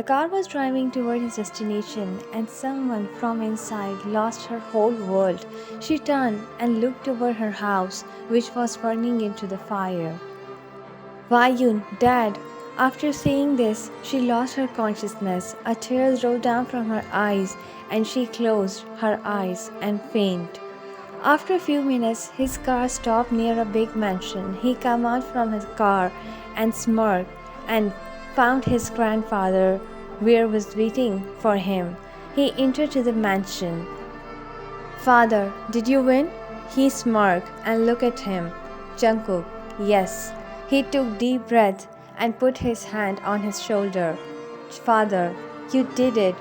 The car was driving toward his destination, and someone from inside lost her whole world. She turned and looked toward her house, which was burning into the fire. Vayun, Dad! After saying this, she lost her consciousness. A tear rolled down from her eyes, and she closed her eyes and fainted. After a few minutes, his car stopped near a big mansion. He came out from his car and smirked and found his grandfather where was waiting for him. He entered to the mansion. Father, did you win? He smirked and looked at him. Jungkook, yes. He took deep breath and put his hand on his shoulder. Father, you did it.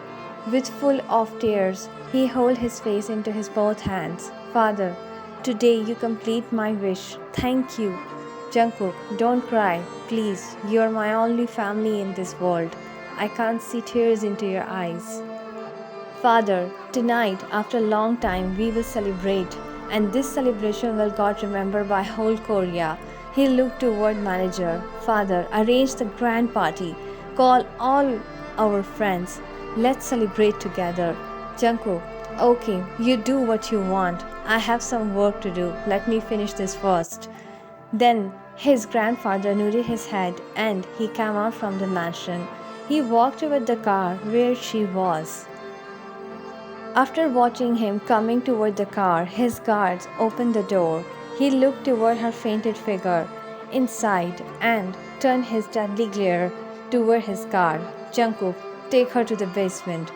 With full of tears, he held his face into his both hands. Father, today you complete my wish. Thank you. Jungkook, don't cry. Please, you are my only family in this world. I can't see tears into your eyes. Father, tonight, after a long time, we will celebrate, and this celebration will got remembered by whole Korea. He looked toward manager. Father, arrange the grand party. Call all our friends. Let's celebrate together. Jungkook, okay, you do what you want. I have some work to do. Let me finish this first. Then his grandfather nodded his head and he came out from the mansion. He walked toward the car where she was. After watching him coming toward the car, his guards opened the door. He looked toward her fainted figure inside and turned his deadly glare toward his guard. Jungkook, take her to the basement.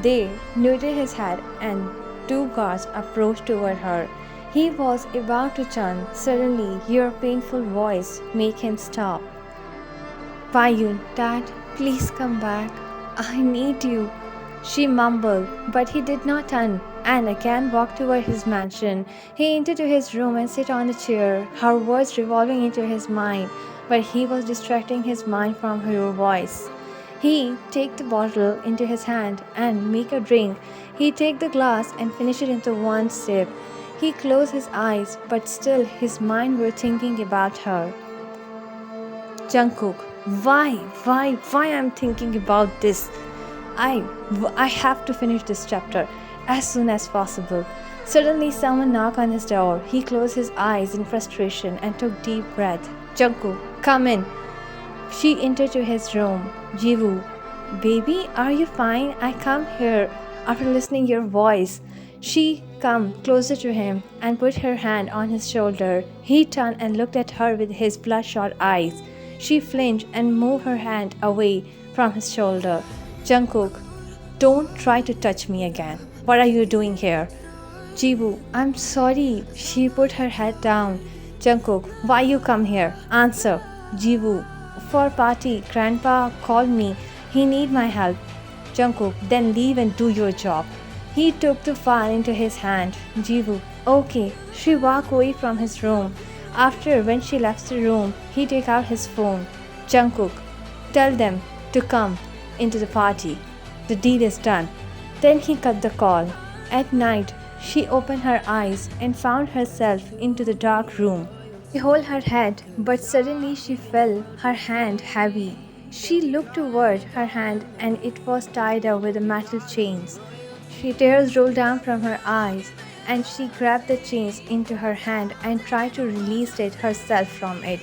They nodded his head and two guards approached toward her. He was about to turn. Suddenly, your painful voice made him stop. Vayun, Dad, please come back. I need you. She mumbled, but he did not turn and again walked toward his mansion. He entered to his room and sat on the chair, her words revolving into his mind, but he was distracting his mind from her voice. He take the bottle into his hand and make a drink. He take the glass and finish it into one sip. He closed his eyes, but still his mind were thinking about her. Jungkook, why I'm thinking about this? I have to finish this chapter as soon as possible. Suddenly someone knocked on his door. He closed his eyes in frustration and took deep breath. Jungkook, come in. She entered to his room. Jiwoo, baby, are you fine? I come here after listening your voice. She come closer to him and put her hand on his shoulder. He turned and looked at her with his bloodshot eyes. She flinched and moved her hand away from his shoulder. Jungkook, don't try to touch me again. What are you doing here? Jiwoo, I'm sorry. She put her head down. Jungkook, why you come here? Answer. Jiwoo, for party. Grandpa called me. He need my help. Jungkook, then leave and do your job. He took the file into his hand. Jiwoo, okay. She walked away from his room. After, when she left the room, he took out his phone. Jungkook, tell them to come into the party. The deal is done. Then he cut the call. At night, she opened her eyes and found herself into the dark room. She held her head, but suddenly she felt her hand heavy. She looked toward her hand and it was tied up with metal chains. Tears rolled down from her eyes and she grabbed the chains into her hand and tried to release it herself from it.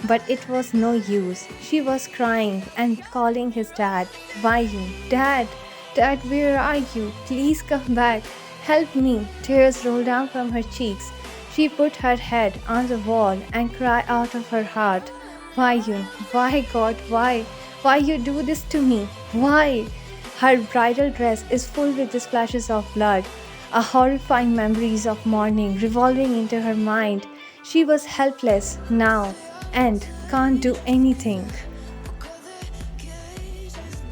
But it was no use. She was crying and calling his dad. Vayun, Dad, where are you? Please come back. Help me. Tears rolled down from her cheeks. She put her head on the wall and cried out of her heart. Vayun, why God, why? Why you do this to me? Why? Her bridal dress is full with the splashes of blood. A horrifying memories of mourning revolving into her mind. She was helpless now and can't do anything.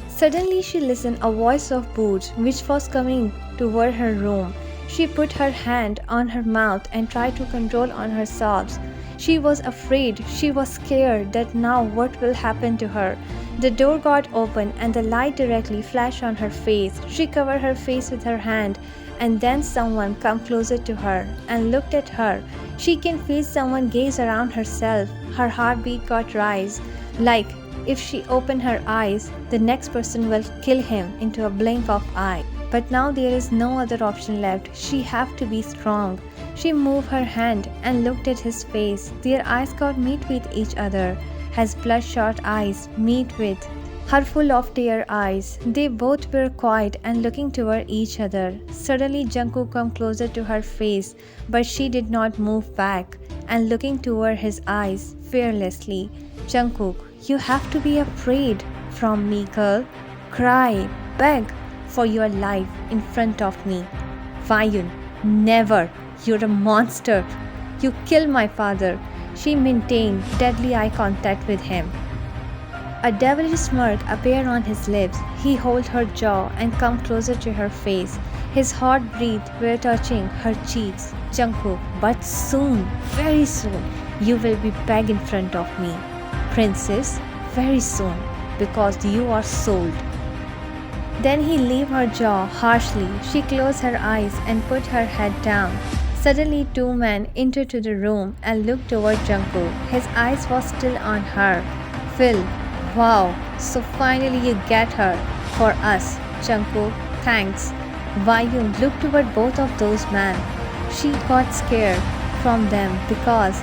Suddenly she listened a voice of boots which was coming toward her room. She put her hand on her mouth and tried to control on her sobs. She was afraid, she was scared that now what will happen to her. The door got open and the light directly flashed on her face. She covered her face with her hand and then someone come closer to her and looked at her. She can feel someone gaze around herself. Her heartbeat got rise like If she open her eyes, the next person will kill him into a blink of eye. But now there is no other option left. She have to be strong. She moved her hand and looked at his face. Their eyes got meet with each other. His bloodshot eyes meet with her full of tear eyes. They both were quiet and looking toward each other. Suddenly Jungkook come closer to her face, but she did not move back and looking toward his eyes fearlessly. Jungkook, you have to be afraid from me, girl. Cry, beg for your life in front of me. Whyun, never. You're a monster. You killed my father. She maintained deadly eye contact with him. A devilish smirk appeared on his lips. He held her jaw and come closer to her face. His hot breath were touching her cheeks. Jungkook, but soon, very soon, you will be back in front of me. Princess, very soon, because you are sold. Then he leave her jaw harshly. She closed her eyes and put her head down. Suddenly two men entered to the room and looked toward Jungkook. His eyes was still on her. Phil, wow, so finally you get her. For us, Jungkook, thanks. Whyun looked toward both of those men. She got scared from them because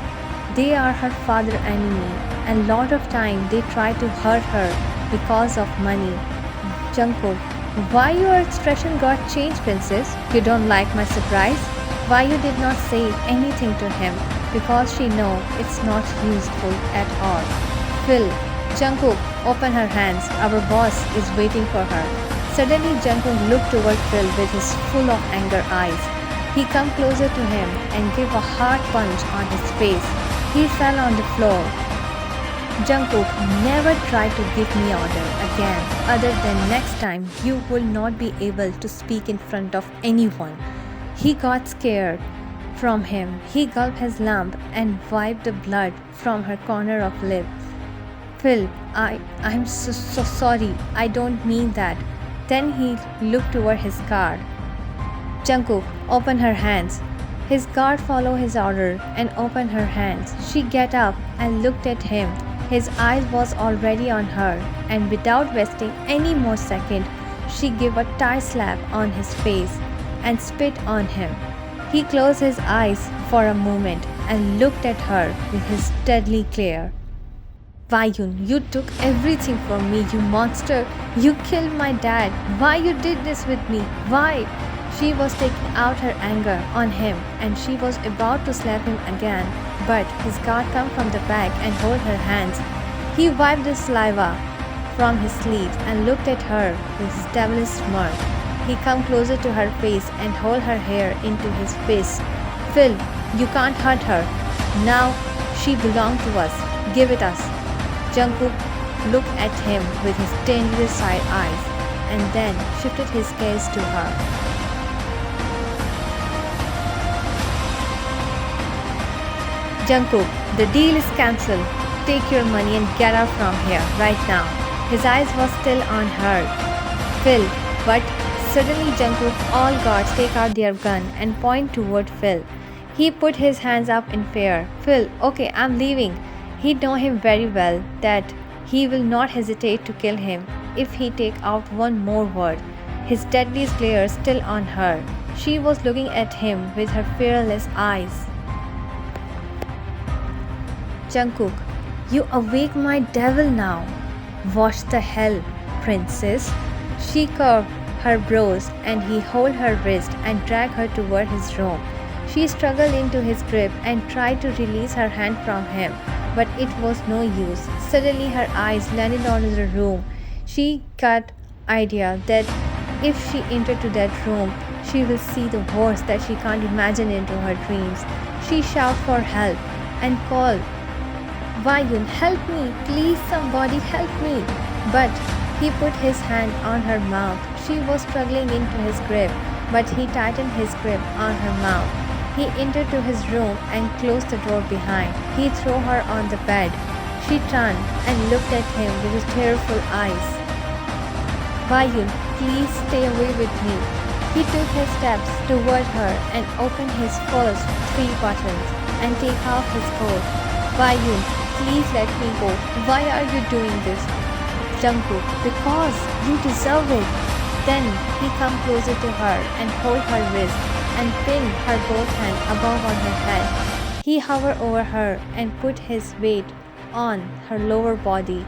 they are her father enemy, and lot of time they try to hurt her because of money. Jungkook, why your expression got changed, princess? You don't like my surprise? Why you did not say anything to him? Because she know it's not useful at all. Phil, Jungkook, open her hands. Our boss is waiting for her. Suddenly Jungkook looked toward Phil with his full of anger eyes. He come closer to him and gave a hard punch on his face. He fell on the floor. Jungkook, never try to give me order again, other than next time you will not be able to speak in front of anyone. He got scared from him. He gulped his lump and wiped the blood from her corner of lip. Phil, I'm so sorry. I don't mean that. Then he looked toward his guard. Jungkook, open her hands. His guard followed his order and opened her hands. She get up and looked at him. His eyes was already on her, and without wasting any more second, she gave a tight slap on his face and spit on him. He closed his eyes for a moment and looked at her with his deadly glare. Whyun, you took everything from me, you monster. You killed my dad. Why you did this with me? Why? She was taking out her anger on him and she was about to slap him again, but his guard come from the back and hold her hands. He wiped the saliva from his sleeves and looked at her with his devilish smirk. He come closer to her face and hold her hair into his fist. Phil, you can't hurt her. Now she belongs to us. Give it us. Jungkook looked at him with his dangerous side eyes and then shifted his gaze to her. Jungkook, the deal is cancelled. Take your money and get out from here right now. His eyes was still on her. Phil, but suddenly Jungkook all guards take out their gun and point toward Phil. He put his hands up in fear. Phil, okay, I'm leaving. He know him very well that he will not hesitate to kill him if he take out one more word. His deadly glare still on her. She was looking at him with her fearless eyes. Jungkook, you awake my devil now. What the hell, princess? She curved her brows and he held her wrist and dragged her toward his room. She struggled into his grip and tried to release her hand from him, but it was no use. Suddenly her eyes landed on the room. She got idea that if she entered to that room, she will see the worst that she can't imagine into her dreams. She shouted for help and called, Whyun, help me, please somebody help me. But he put his hand on her mouth. She was struggling into his grip, but he tightened his grip on her mouth. He entered to his room and closed the door behind. He threw her on the bed. She turned and looked at him with his tearful eyes. Whyun, please stay away with me. He took his steps toward her and opened his first 3 buttons and take off his coat. Whyun, please let me go. Why are you doing this? Jungkook, because you deserve it. Then he come closer to her and hold her wrist and pin her both hands above on her head. He hovered over her and put his weight on her lower body.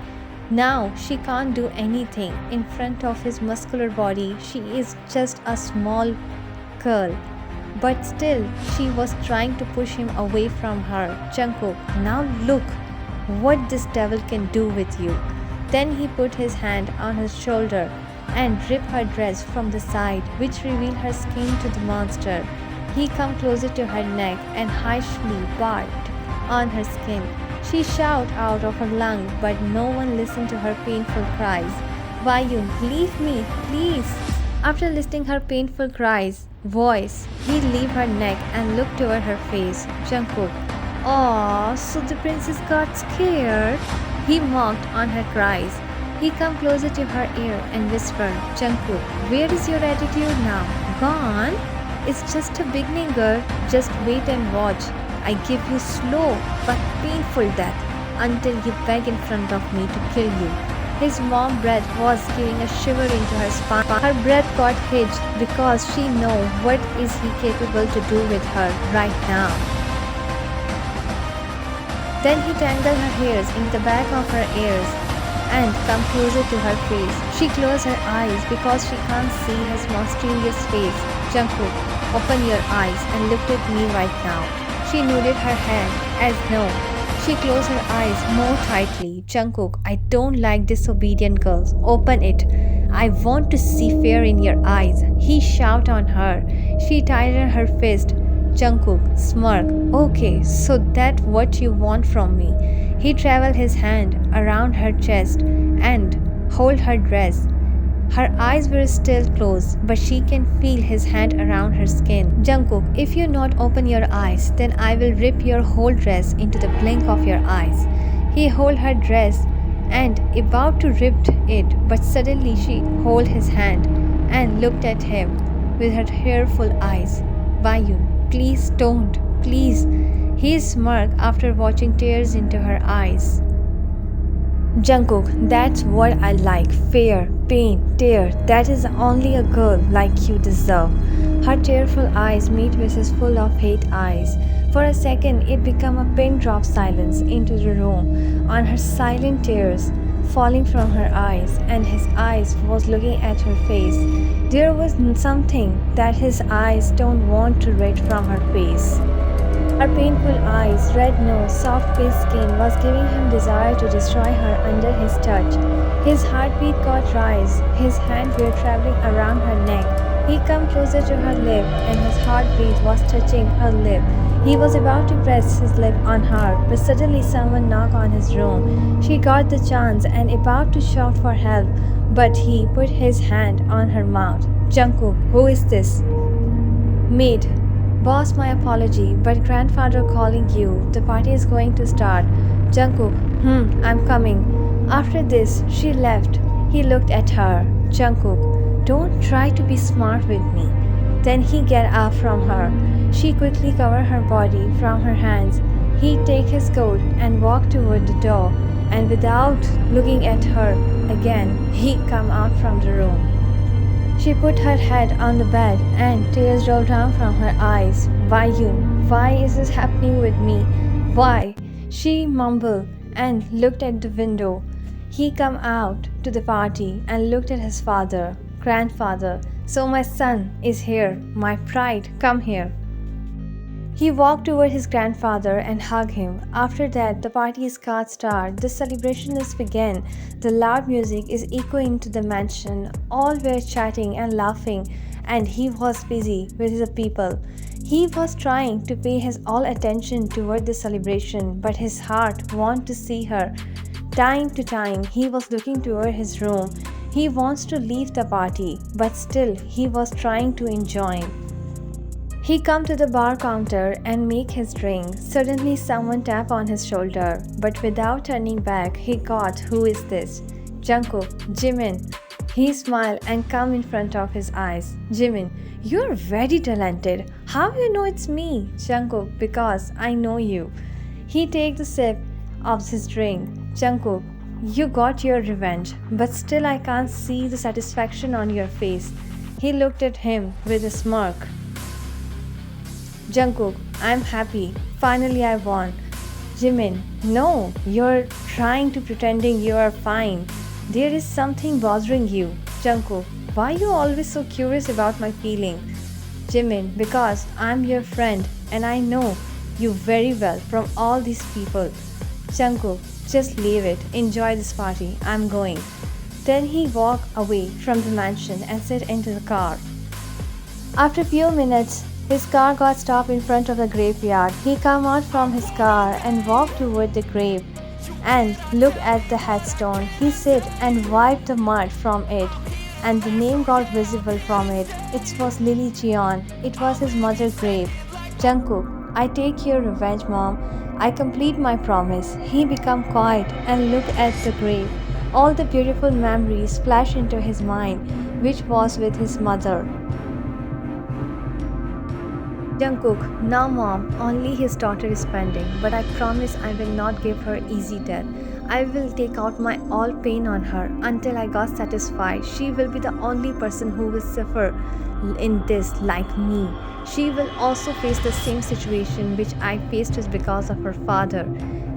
Now she can't do anything in front of his muscular body. She is just a small girl. But still, she was trying to push him away from her. Jungkook, now look what this devil can do with you. Then he put his hand on her shoulder and ripped her dress from the side, which revealed her skin to the monster. He come closer to her neck and harshly barked on her skin. She shouted out of her lung, but no one listened to her painful cries. Vayun, leave me, please. After listening her painful cries, voice, he leave her neck and looked toward her face. Jungkook, "Aw, so the princess got scared?" He mocked on her cries. He come closer to her ear and whispered, "Jungkook, where is your attitude now? Gone? It's just a beginning, girl. Just wait and watch. I give you slow but painful death until you beg in front of me to kill you." His warm breath was giving a shiver into her spine. Her breath got hitched because she knew what is he capable to do with her right now. Then he tangled her hairs into the back of her ears and come closer to her face. She closed her eyes because she can't see his monstrous face. Jungkook, open your eyes and look at me right now. She nodded her head as no. She closed her eyes more tightly. Jungkook, I don't like disobedient girls. Open it. I want to see fear in your eyes. He shouted on her. She tightened her fist. Jungkook smirked. Okay, so that's what you want from me. He traveled his hand around her chest and held her dress. Her eyes were still closed, but she can feel his hand around her skin. Jungkook, if you not open your eyes, then I will rip your whole dress into the blink of your eyes. He held her dress and about to rip it, but suddenly she held his hand and looked at him with her tearful eyes. Vayun, please don't, please. He smirked after watching tears into her eyes. Jungkook, that's what I like. Fear, pain, tear. That is only a girl like you deserve. Her tearful eyes meet with his full of hate eyes. For a second, it became a pin drop silence into the room on her silent tears falling from her eyes, and his eyes was looking at her face. There was something that his eyes don't want to read from her face. Her painful eyes, red nose, soft pale skin was giving him desire to destroy her under his touch. His heartbeat got rise. His hands were traveling around her neck. He came closer to her lip and his heartbeat was touching her lip. He was about to press his lip on her, but suddenly someone knocked on his room. She got the chance and about to shout for help, but he put his hand on her mouth. Jungkook, who is this? Maid. Boss, my apology, but grandfather calling you. The party is going to start. Jungkook, I'm coming. After this, she left. He looked at her. Jungkook, don't try to be smart with me. Then he get up from her. She quickly covered her body from her hands. He take his coat and walked toward the door, and without looking at her again, he come out from the room. She put her head on the bed and tears rolled down from her eyes. Vayun, why is this happening with me? Why? She mumbled and looked at the window. He come out to the party and looked at his father, grandfather. So my son is here, my pride, come here. He walked toward his grandfather and hugged him. After that, the party's got started. The celebration is began. The loud music is echoing to the mansion. All were chatting and laughing, and he was busy with the people. He was trying to pay his all attention toward the celebration, but his heart wanted to see her. Time to time, he was looking toward his room. He wants to leave the party, but still he was trying to enjoy. He come to the bar counter and make his drink. Suddenly someone tapped on his shoulder, but without turning back, he got, who is this? Jungkook, Jimin. He smiled and come in front of his eyes. Jimin, you're very talented. How you know it's me? Jungkook, because I know you. He take the sip of his drink. Jungkook, you got your revenge, but still I can't see the satisfaction on your face. He looked at him with a smirk. Jungkook, I'm happy. Finally I won. Jimin, no, you're trying to pretending you are fine. There is something bothering you. Jungkook, why are you always so curious about my feeling? Jimin, because I'm your friend and I know you very well from all these people. Jungkook, just leave it. Enjoy this party. I'm going. Then he walked away from the mansion and sat into the car. After a few minutes, his car got stopped in front of the graveyard. He came out from his car and walked toward the grave and looked at the headstone. He sat and wiped the mud from it, and the name got visible from it. It was Lily Jeon. It was his mother's grave. Jungkook, I take your revenge, Mom. I complete my promise. He became quiet and looked at the grave. All the beautiful memories flashed into his mind, which was with his mother. Jungkook, now Mom, only his daughter is pending, but I promise I will not give her easy death. I will take out my all pain on her until I got satisfied. She will be the only person who will suffer in this like me. She will also face the same situation which I faced just because of her father.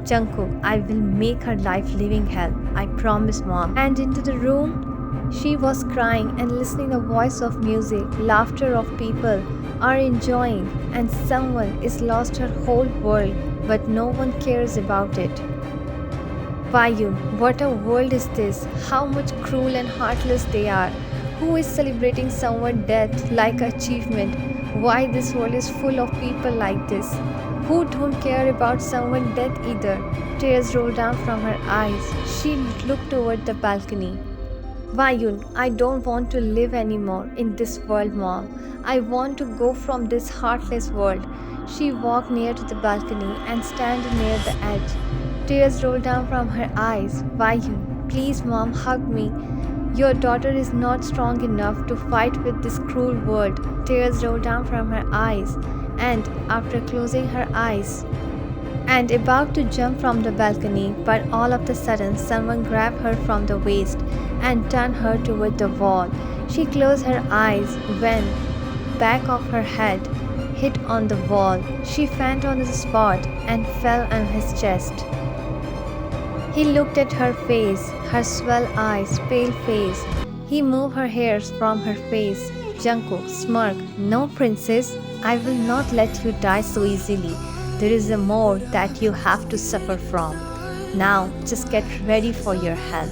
Jungkook, I will make her life living hell. I promise, Mom. And into the room, she was crying and listening the voice of music, laughter of people are enjoying, and someone is lost her whole world, but no one cares about it. Vayun, what a world is this? How much cruel and heartless they are. Who is celebrating someone's death like achievement? Why this world is full of people like this? Who don't care about someone's death either? Tears rolled down from her eyes. She looked toward the balcony. Vayun, I don't want to live anymore in this world, Mom. I want to go from this heartless world. She walked near to the balcony and stood near the edge. Tears rolled down from her eyes. Vayun, please, Mom, hug me. Your daughter is not strong enough to fight with this cruel world. Tears rolled down from her eyes, and after closing her eyes and about to jump from the balcony, but all of a sudden someone grabbed her from the waist and turned her toward the wall. She closed her eyes when back of her head hit on the wall. She fainted on the spot and fell on his chest. He looked at her face, her swelled eyes, pale face. He moved her hairs from her face. Jungkook smirked. No, princess, I will not let you die so easily. There is a more that you have to suffer from. Now, just get ready for your hell.